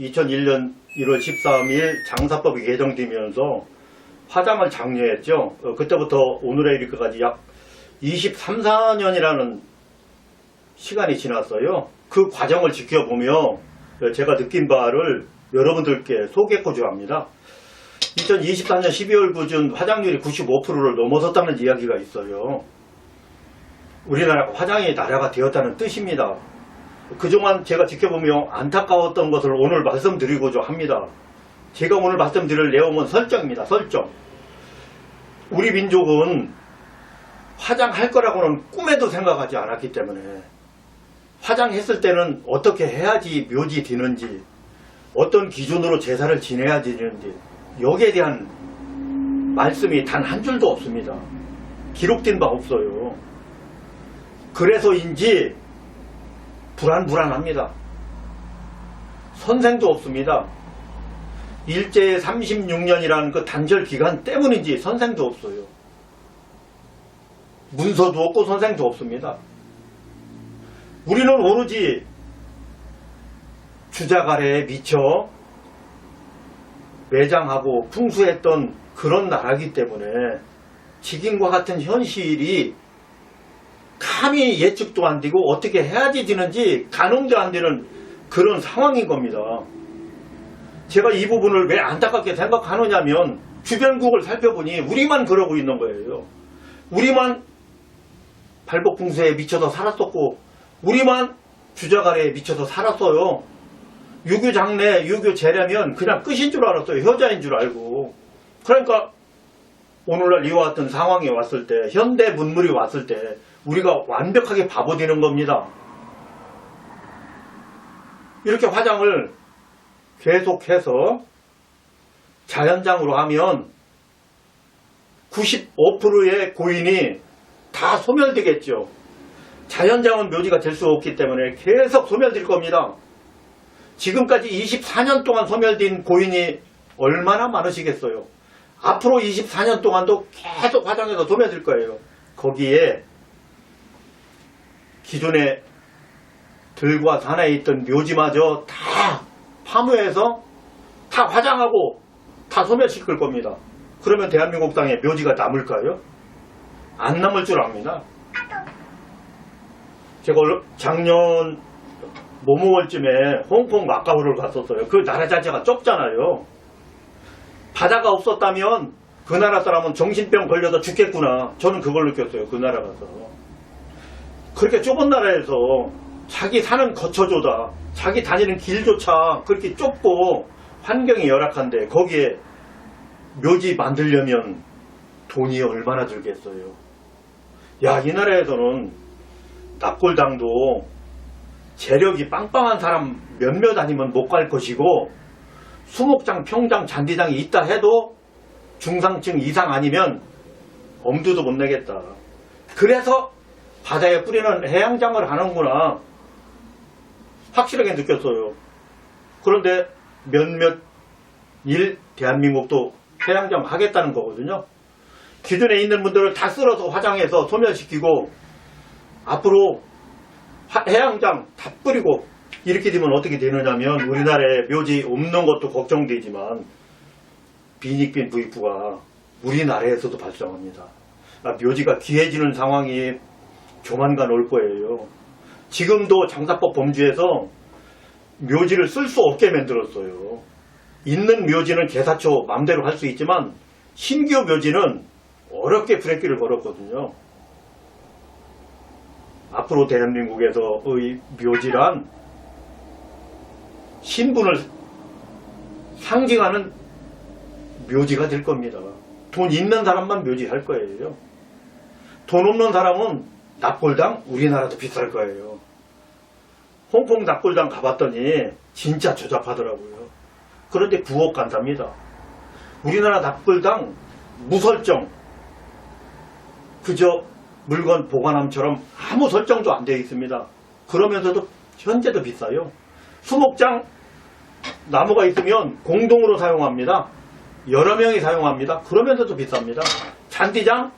2001년 1월 13일 장사법이 개정되면서 화장을 장려했죠. 그때부터 오늘에 이르기까지 약 23, 4년이라는 시간이 지났어요. 그 과정을 지켜보며 제가 느낀 바를 여러분들께 소개해고자 합니다. 2024년 12월 기준 화장률이 95%를 넘어섰다는 이야기가 있어요. 우리나라가 화장의 나라가 되었다는 뜻입니다. 그동안 제가 지켜보며 안타까웠던 것을 오늘 말씀드리고자 합니다. 제가 오늘 말씀드릴 내용은 설정입니다. 설정. 우리 민족은 화장할 거라고는 꿈에도 생각하지 않았기 때문에 화장했을 때는 어떻게 해야지 묘지 되는지, 어떤 기준으로 제사를 지내야 되는지 여기에 대한 말씀이 단 한 줄도 없습니다. 기록된 바 없어요. 그래서인지 불안합니다. 선생도 없습니다. 일제 36년이라는 그 단절 기간 때문인지 선생도 없어요. 문서도 없고 선생도 없습니다. 우리는 오로지 주자가래에 미쳐 매장하고 풍수했던 그런 나라이기 때문에 지금과 같은 현실이 감히 예측도 안 되고 어떻게 해야지 되는지 가늠도 안 되는 그런 상황인 겁니다. 제가 이 부분을 왜 안타깝게 생각하느냐면 주변국을 살펴보니 우리만 그러고 있는 거예요. 우리만 발복풍수에 미쳐서 살았었고 우리만 주자가래에 미쳐서 살았어요. 유교 장례, 유교 제례면 그냥 끝인 줄 알았어요. 효자인 줄 알고. 그러니까 오늘날 이와 같은 상황이 왔을 때, 현대 문물이 왔을 때 우리가 완벽하게 바보 되는 겁니다. 이렇게 화장을 계속해서 자연장으로 하면 95%의 고인이 다 소멸되겠죠. 자연장은 묘지가 될 수 없기 때문에 계속 소멸될 겁니다. 지금까지 24년 동안 소멸된 고인이 얼마나 많으시겠어요. 앞으로 24년 동안도 계속 화장해서 소멸될 거예요. 거기에 기존에 들과 산에 있던 묘지마저 다 파묘해서 다 화장하고 다 소멸시킬 겁니다. 그러면 대한민국 땅에 묘지가 남을까요? 안 남을 줄 압니다. 제가 작년 모모월쯤에 홍콩 마카오를 갔었어요. 그 나라 자체가 좁잖아요. 바다가 없었다면 그 나라 사람은 정신병 걸려서 죽겠구나. 저는 그걸 느꼈어요. 그 나라 가서. 그렇게 좁은 나라에서 자기 사는 거처조차, 자기 다니는 길조차 그렇게 좁고 환경이 열악한데 거기에 묘지 만들려면 돈이 얼마나 들겠어요. 야, 이 나라에서는 납골당도 재력이 빵빵한 사람 몇몇 아니면 못 갈 것이고 수목장, 평장, 잔디장이 있다 해도 중상층 이상 아니면 엄두도 못 내겠다. 그래서 바다에 뿌리는 해양장을 하는구나 확실하게 느꼈어요. 그런데 몇몇 일 대한민국도 해양장 하겠다는 거거든요. 기존에 있는 분들을 다 쓸어서 화장해서 소멸시키고 앞으로 해양장 다 뿌리고 이렇게 되면 어떻게 되느냐면 우리나라에 묘지 없는 것도 걱정되지만 빈익빈 부익부가 우리나라에서도 발생합니다. 묘지가 귀해지는 상황이 조만간 올 거예요. 지금도 장사법 범주에서 묘지를 쓸 수 없게 만들었어요. 있는 묘지는 개사초 마음대로 할 수 있지만 신규 묘지는 어렵게 브레이크를 걸었거든요. 앞으로 대한민국에서의 묘지란 신분을 상징하는 묘지가 될 겁니다. 돈 있는 사람만 묘지 할 거예요. 돈 없는 사람은 납골당 우리나라도 비쌀 거예요. 홍콩 납골당 가봤더니 진짜 조잡하더라고요. 그런데 9억 간답니다. 우리나라 납골당 무설정, 그저 물건 보관함처럼 아무 설정도 안 되어 있습니다. 그러면서도 현재도 비싸요. 수목장 나무가 있으면 공동으로 사용합니다. 여러 명이 사용합니다. 그러면서도 비쌉니다. 잔디장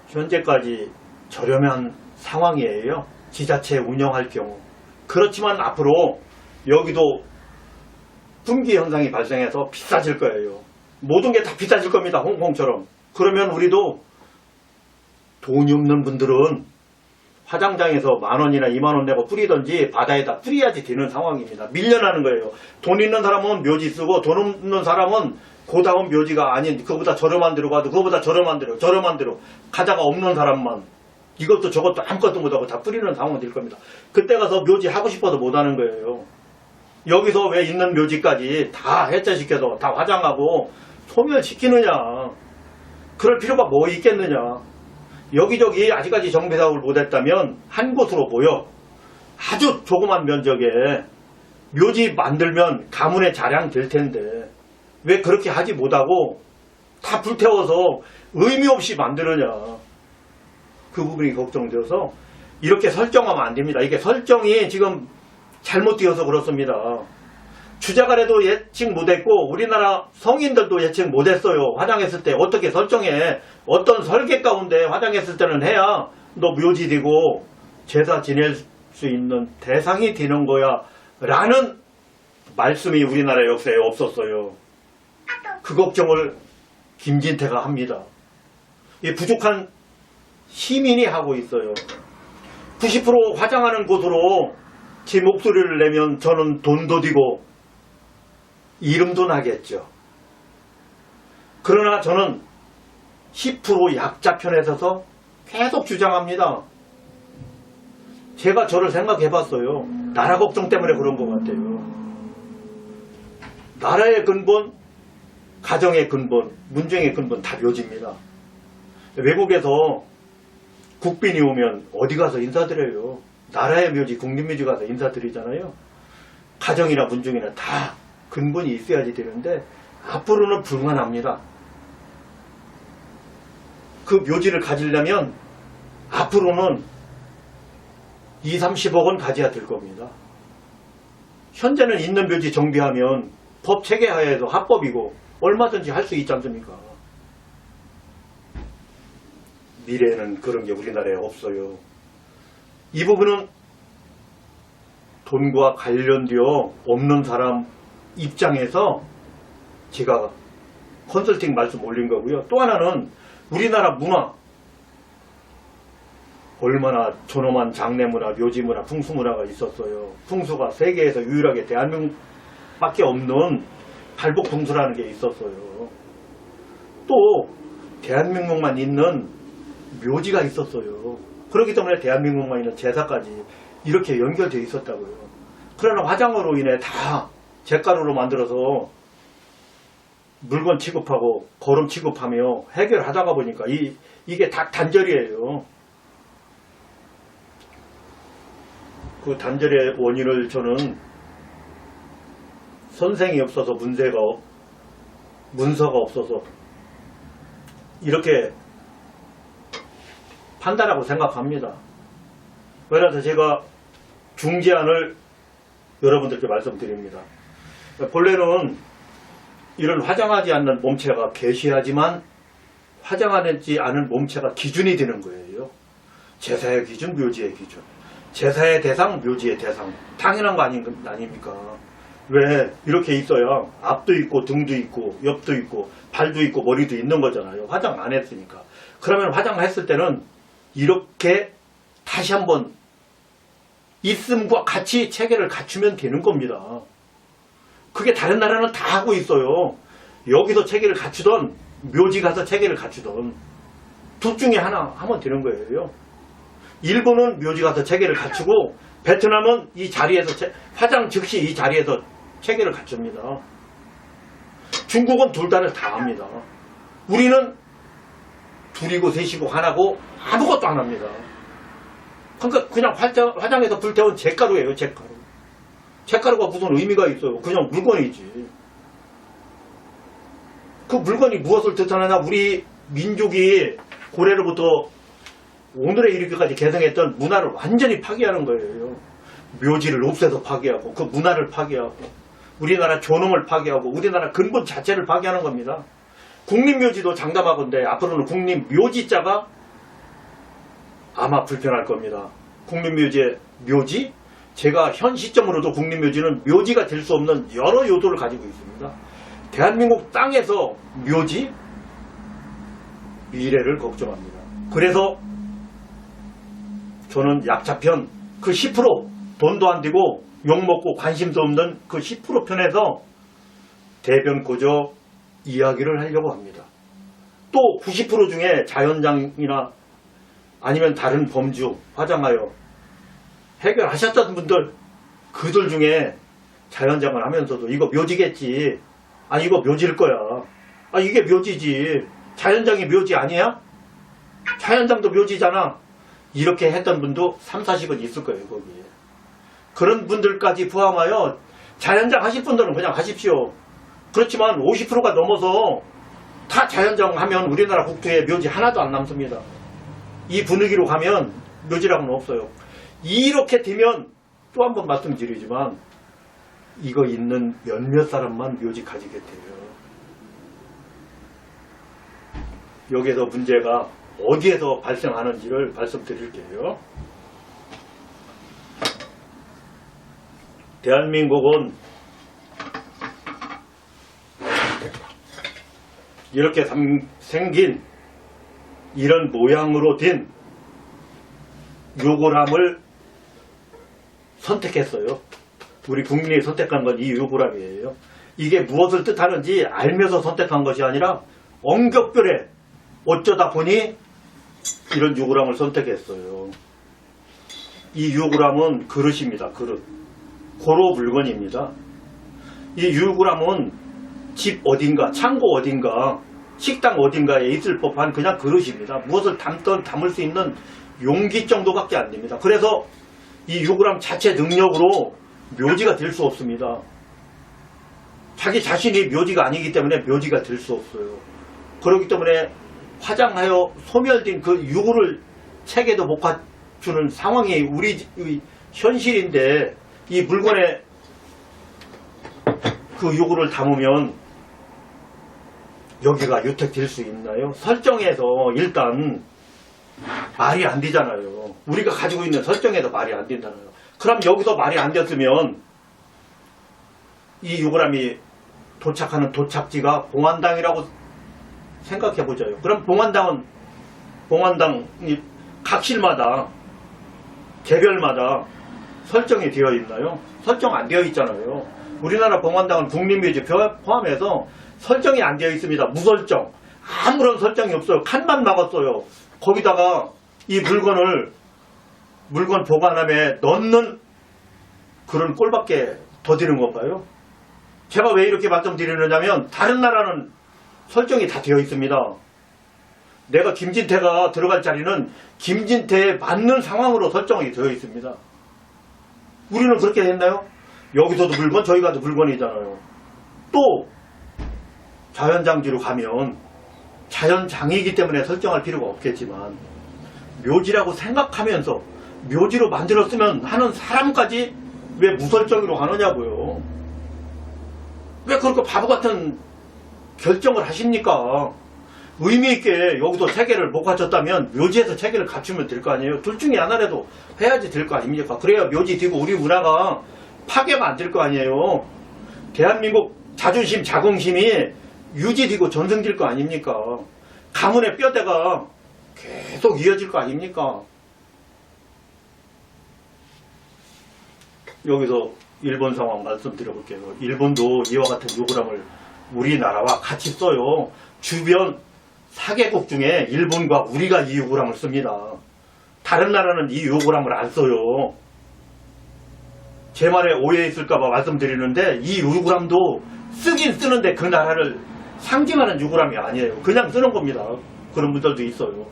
현재까지 저렴한 상황이에요. 지자체 운영할 경우. 그렇지만 앞으로 여기도 분기 현상이 발생해서 비싸질 거예요. 모든 게 다 비싸질 겁니다. 홍콩처럼. 그러면 우리도 돈이 없는 분들은 화장장에서 10,000원이나 20,000원 내고 뿌리든지 바다에다 뿌려야지 되는 상황입니다. 밀려나는 거예요. 돈 있는 사람은 묘지 쓰고 돈 없는 사람은 고다운 묘지가 아닌 그거보다 저렴한 데로 가도 그거보다 저렴한 데로 가자가 없는 사람만 이것도 저것도 아무것도 못하고 다 뿌리는 상황이 될 겁니다. 그때 가서 묘지 하고 싶어도 못하는 거예요. 여기서 왜 있는 묘지까지 다 해체시켜서 다 화장하고 소멸시키느냐. 그럴 필요가 뭐 있겠느냐. 여기저기 아직까지 정비사업을 못했다면 한 곳으로 모여 아주 조그만 면적에 묘지 만들면 가문의 자랑 될 텐데 왜 그렇게 하지 못하고 다 불태워서 의미 없이 만드느냐. 그 부분이 걱정되어서 이렇게 설정하면 안 됩니다. 이게 설정이 지금 잘못되어서 그렇습니다. 주자간에도 예측 못했고 우리나라 성인들도 예측 못했어요. 화장했을 때 어떻게 설정해. 어떤 설계 가운데 화장했을 때는 해야 너 묘지 되고 제사 지낼 수 있는 대상이 되는 거야 라는 말씀이 우리나라 역사에 없었어요. 그 걱정을 김진태가 합니다. 이 부족한 시민이 하고 있어요. 90% 화장하는 곳으로 제 목소리를 내면 저는 돈도 되고 이름도 나겠죠. 그러나 저는 10% 약자 편에 서서 계속 주장합니다. 제가 저를 생각해 봤어요. 나라 걱정 때문에 그런 것 같아요. 나라의 근본, 가정의 근본, 문정의 근본 다 묘지입니다. 외국에서 국빈이 오면 어디 가서 인사드려요. 나라의 묘지, 국립묘지 가서 인사드리잖아요. 가정이나 문중이나 다 근본이 있어야지 되는데 앞으로는 불가능합니다. 그 묘지를 가지려면 앞으로는 20-30억은 가져야 될 겁니다. 현재는 있는 묘지 정비하면 법 체계하에도 합법이고 얼마든지 할 수 있지 않습니까? 미래에는 그런 게 우리나라에 없어요. 이 부분은 돈과 관련되어 없는 사람 입장에서 제가 컨설팅 말씀 올린 거고요. 또 하나는 우리나라 문화, 얼마나 존엄한 장례문화, 묘지문화, 풍수문화가 있었어요. 풍수가 세계에서 유일하게 대한민국밖에 없는 발복풍수라는 게 있었어요. 또 대한민국만 있는 묘지가 있었어요. 그렇기 때문에 대한민국만 있는 제사까지 이렇게 연결되어 있었다고요. 그러나 화장으로 인해 다 잿가루로 만들어서 물건 취급하고 거름 취급하며 해결하다가 보니까 이게 다 단절이에요. 그 단절의 원인을 저는 선생이 없어서 문서가 없어서 이렇게 판단하고 생각합니다. 그래서 제가 중재안을 여러분들께 말씀드립니다. 본래는 이런 화장하지 않는 몸체가 계시하지만 화장하지 않은 몸체가 기준이 되는 거예요. 제사의 기준, 묘지의 기준. 제사의 대상, 묘지의 대상. 당연한 거 아닙니까? 왜 이렇게 있어야 앞도 있고 등도 있고 옆도 있고 발도 있고 머리도 있는 거잖아요. 화장 안 했으니까. 그러면 화장했을 때는 이렇게 다시 한번 있음과 같이 체계를 갖추면 되는 겁니다. 그게 다른 나라는 다 하고 있어요. 여기서 체계를 갖추던 묘지 가서 체계를 갖추던 둘 중에 하나 하면 되는 거예요. 일본은 묘지 가서 체계를 갖추고 베트남은 이 자리에서 화장 즉시 이 자리에서 체계를 갖춥니다. 중국은 둘 다를 다 합니다. 우리는 둘이고 셋이고 하나고 아무것도 안 합니다. 그러니까 그냥 화장해서 불태운 잿가루예요. 잿가루. 잿가루가 무슨 의미가 있어요. 그냥 물건이지. 그 물건이 무엇을 뜻하느냐. 우리 민족이 고래로부터 오늘에 이르기까지 계승했던 문화를 완전히 파괴하는 거예요. 묘지를 없애서 파괴하고 그 문화를 파괴하고 우리나라 존엄을 파괴하고 우리나라 근본 자체를 파괴하는 겁니다. 국립묘지도 장담하건대 앞으로는 국립묘지자가 아마 불편할 겁니다. 국립묘지의 묘지, 제가 현 시점으로도 국립묘지는 묘지가 될 수 없는 여러 요소를 가지고 있습니다. 대한민국 땅에서 묘지 미래를 걱정합니다. 그래서 저는 약자편 그 10% 돈도 안 들고 욕먹고 관심도 없는 그 10% 편에서 대변 고저 이야기를 하려고 합니다. 또 90% 중에 자연장이나 아니면 다른 범주 화장하여 해결하셨던 분들, 그들 중에 자연장을 하면서도 이거 묘지겠지, 아니 이거 묘지일 거야, 아 이게 묘지지, 자연장이 묘지 아니야? 자연장도 묘지잖아, 이렇게 했던 분도 3, 40은 있을 거예요. 거기에 그런 분들까지 포함하여 자연장 하실 분들은 그냥 하십시오. 그렇지만 50%가 넘어서 다 자연장 하면 우리나라 국토에 묘지 하나도 안 남습니다. 이 분위기로 가면 묘지라고는 없어요. 이렇게 되면 또 한 번 말씀드리지만 이거 있는 몇몇 사람만 묘지 가지게 돼요. 여기에서 문제가 어디에서 발생하는지를 말씀드릴게요. 대한민국은 이렇게 생긴 이런 모양으로 된 요구람을 선택했어요. 우리 국민이 선택한 건 이 요구람이에요. 이게 무엇을 뜻하는지 알면서 선택한 것이 아니라 엉격별에 어쩌다 보니 이런 요구람을 선택했어요. 이 요구람은 그릇입니다. 그릇. 고로 물건입니다. 이 요구람은 집 어딘가, 창고 어딘가, 식당 어딘가에 있을 법한 그냥 그릇입니다. 무엇을 담을 수 있는 용기 정도밖에 안 됩니다. 그래서 이 요구람 자체 능력으로 묘지가 될 수 없습니다. 자기 자신이 묘지가 아니기 때문에 묘지가 될 수 없어요. 그렇기 때문에 화장하여 소멸된 그 요구를 책에도 못 갖추는 상황이 우리 현실인데, 이 물건에 그 요구를 담으면 여기가 유택될 수 있나요? 설정에서 일단 말이 안 되잖아요. 우리가 가지고 있는 설정에서 말이 안 된다나요. 그럼 여기서 말이 안 됐으면 이 요구람이 도착하는 도착지가 봉안당이라고 생각해 보자요. 그럼 봉안당이 각 실마다 개별마다 설정이 되어 있나요? 설정 안 되어 있잖아요. 우리나라 봉안당은 국립묘지 포함해서 설정이 안 되어 있습니다. 무설정. 아무런 설정이 없어요. 칸만 막았어요. 거기다가 이 물건 보관함에 넣는 그런 꼴밖에 더 드는 건가요? 제가 왜 이렇게 말씀드리느냐면 다른 나라는 설정이 다 되어 있습니다. 내가 김진태가 들어갈 자리는 김진태에 맞는 상황으로 설정이 되어 있습니다. 우리는 그렇게 했나요? 여기서도 물건, 저기 가도 물건이잖아요. 또 자연장지로 가면 자연장이기 때문에 설정할 필요가 없겠지만 묘지라고 생각하면서 묘지로 만들었으면 하는 사람까지 왜 무설정으로 하느냐고요. 왜 그렇게 바보 같은 결정을 하십니까? 의미있게 여기도 체계를 못 갖췄다면 묘지에서 체계를 갖추면 될 거 아니에요. 둘 중에 하나라도 해야지 될 거 아닙니까? 그래야 묘지 되고 우리 문화가 파괴가 안 될 거 아니에요. 대한민국 자존심, 자긍심이 유지되고 전승될 거 아닙니까? 가문의 뼈대가 계속 이어질 거 아닙니까? 여기서 일본 상황 말씀드려볼게요. 일본도 이와 같은 요구람을 우리나라와 같이 써요. 주변 4개국 중에 일본과 우리가 이 요구람을 씁니다. 다른 나라는 이 요구람을 안 써요. 제 말에 오해 있을까봐 말씀드리는데 이 요구람도 쓰긴 쓰는데 그 나라를 상징하는 요구람이 아니에요. 그냥 쓰는 겁니다. 그런 분들도 있어요.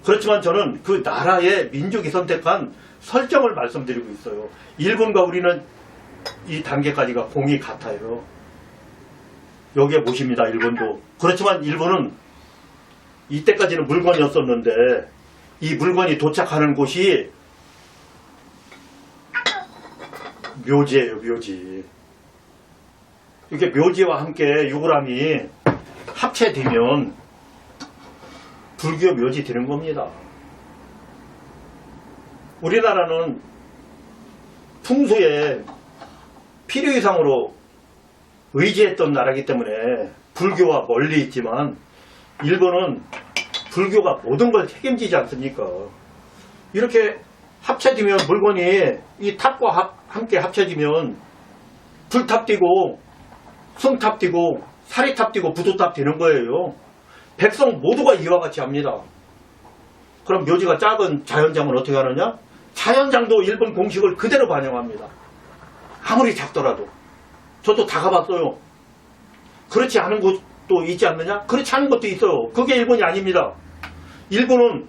그렇지만 저는 그 나라의 민족이 선택한 설정을 말씀드리고 있어요. 일본과 우리는 이 단계까지가 공이 같아요. 여기에 보십니다. 일본도. 그렇지만 일본은 이때까지는 물건이었었는데 이 물건이 도착하는 곳이 묘지예요. 묘지. 이렇게 묘지와 함께 요구람이 합체되면 불교 묘지 되는 겁니다. 우리나라는 풍수에 필요 이상으로 의지했던 나라이기 때문에 불교와 멀리 있지만 일본은 불교가 모든 걸 책임지지 않습니까? 이렇게 합쳐지면 물건이 이 탑과 함께 합쳐지면 불탑 뛰고 승탑 뛰고 사리탑 뛰고 부두탑 되는 거예요. 백성 모두가 이와 같이 합니다. 그럼 묘지가 작은 자연장은 어떻게 하느냐? 자연장도 일본 공식을 그대로 반영합니다. 아무리 작더라도. 저도 다 가봤어요. 그렇지 않은 곳도 있지 않느냐? 그렇지 않은 것도 있어요. 그게 일본이 아닙니다. 일본은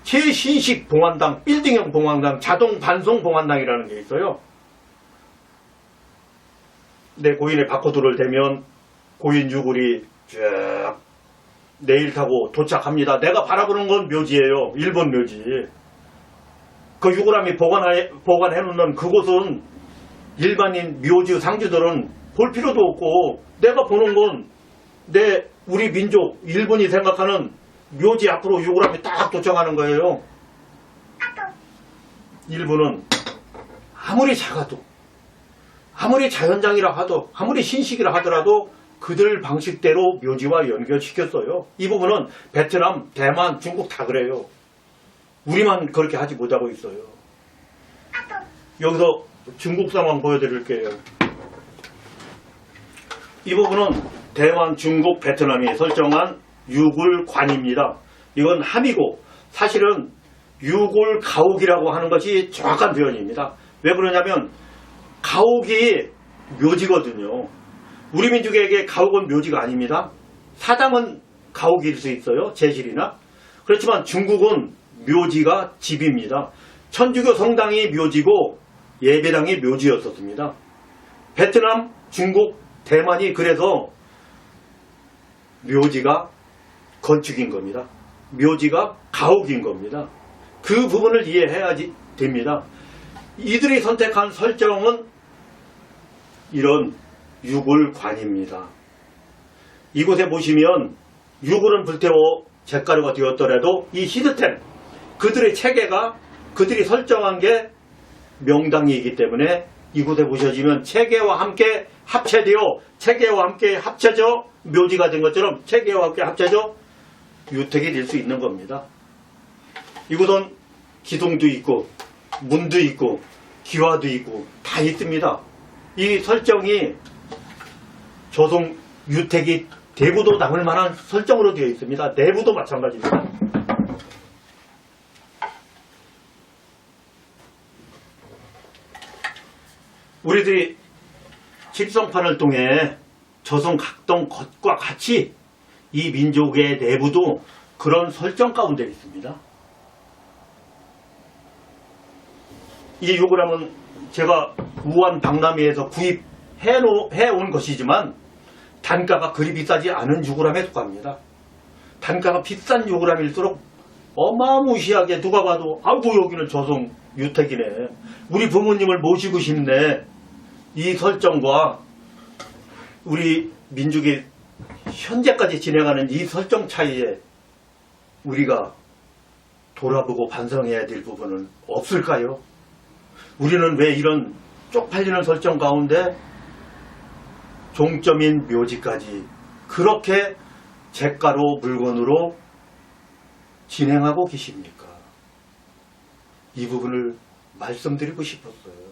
최신식 봉안당, 빌딩형 봉안당, 자동 반송 봉안당이라는 게 있어요. 내 고인의 바코드를 대면 고인 유골이 쭉 내일 타고 도착합니다. 내가 바라보는 건 묘지예요. 일본 묘지. 그 유골함이 보관해 놓는 그곳은 일반인 묘지 상주들은 볼 필요도 없고 내가 보는 건 우리 민족 일본이 생각하는 묘지 앞으로 유골함이 딱 도착하는 거예요. 일본은 아무리 작아도 아무리 자연장이라 하도 아무리 신식이라 하더라도 그들 방식대로 묘지와 연결시켰어요. 이 부분은 베트남, 대만, 중국 다 그래요. 우리만 그렇게 하지 못하고 있어요. 여기서 중국 상황 보여드릴게요. 이 부분은 대만, 중국, 베트남이 설정한 유골관입니다. 이건 함이고 사실은 유골가옥이라고 하는 것이 정확한 표현입니다. 왜 그러냐면 가옥이 묘지거든요. 우리 민족에게 가옥은 묘지가 아닙니다. 사당은 가옥일 수 있어요. 제실이나. 그렇지만 중국은 묘지가 집입니다. 천주교 성당이 묘지고 예배당이 묘지였었습니다. 베트남, 중국, 대만이 그래서 묘지가 건축인 겁니다. 묘지가 가옥인 겁니다. 그 부분을 이해해야 됩니다. 이들이 선택한 설정은 이런 유골관입니다. 이곳에 보시면 유골은 불태워 잿가루가 되었더라도 이 시스템, 그들의 체계가 그들이 설정한 게 명당이기 때문에 이곳에 보셔지면 체계와 함께 합체되어 체계와 함께 합쳐져 묘지가 된 것처럼 체계와 함께 합쳐져 유택이 될 수 있는 겁니다. 이곳은 기둥도 있고 문도 있고 기와도 있고 다 있습니다. 이 설정이 조성 유택이 대구도 남을 만한 설정으로 되어 있습니다. 내부도 마찬가지입니다. 우리들이 집성판을 통해 조선 각동 것과 같이 이 민족의 내부도 그런 설정 가운데 있습니다. 이 유골함은 제가 우한 박람회에서 구입해온 것이지만 단가가 그리 비싸지 않은 유골함에 속합니다. 단가가 비싼 유골함일수록 어마무시하게 누가 봐도 아이고 여기는 조선 유택이네. 우리 부모님을 모시고 싶네. 이 설정과 우리 민족이 현재까지 진행하는 이 설정 차이에 우리가 돌아보고 반성해야 될 부분은 없을까요? 우리는 왜 이런 쪽팔리는 설정 가운데 종점인 묘지까지 그렇게 잿가루 물건으로 진행하고 계십니까? 이 부분을 말씀드리고 싶었어요.